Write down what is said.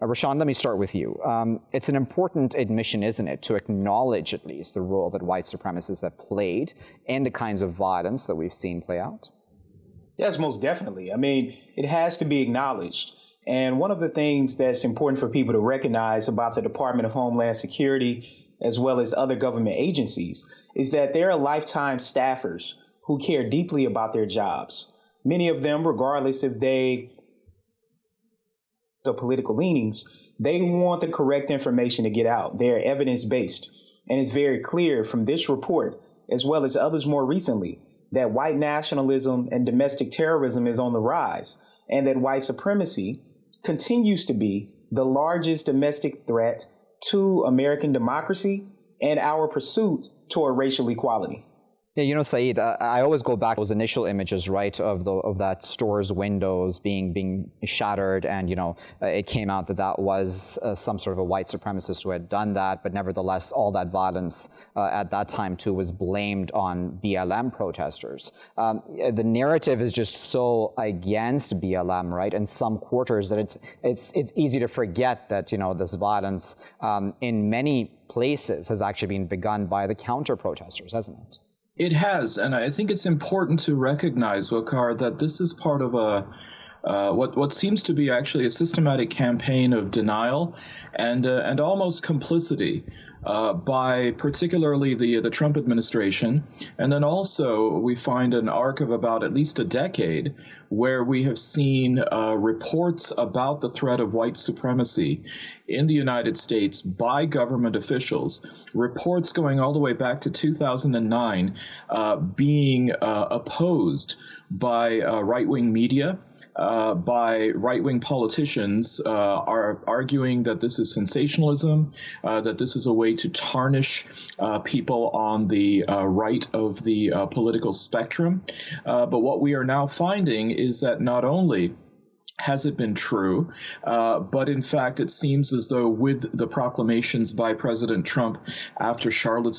Rashawn, let me start with you. It's an important admission, isn't it, to acknowledge at least the role that white supremacists have played in the kinds of violence that we've seen play out? Yes, most definitely. I mean, it has to be acknowledged. And one of the things that's important for people to recognize about the Department of Homeland Security, as well as other government agencies, is that there are lifetime staffers who care deeply about their jobs. Many of them, regardless if they have political leanings, they want the correct information to get out. They're evidence-based. And it's very clear from this report, as well as others more recently, that white nationalism and domestic terrorism is on the rise, and that white supremacy continues to be the largest domestic threat to American democracy and our pursuit toward racial equality. Yeah, Saeed, I always go back to those initial images, right, of that store's windows being shattered, and it came out that was some sort of a white supremacist who had done that, but nevertheless, all that violence at that time too was blamed on BLM protesters. The narrative is just so against BLM, right, in some quarters that it's easy to forget that this violence in many places has actually been begun by the counter protesters, hasn't it? It has, and I think it's important to recognize, Waqar, that this is part of what seems to be actually a systematic campaign of denial and almost complicity by particularly the Trump administration. And then also we find an arc of about at least a decade where we have seen reports about the threat of white supremacy in the United States by government officials, reports going all the way back to 2009 being opposed by right-wing media, by right-wing politicians are arguing that this is sensationalism, that this is a way to tarnish people on the right of the political spectrum. But what we are now finding is that not only has it been true, but in fact, it seems as though with the proclamations by President Trump after Charlottesville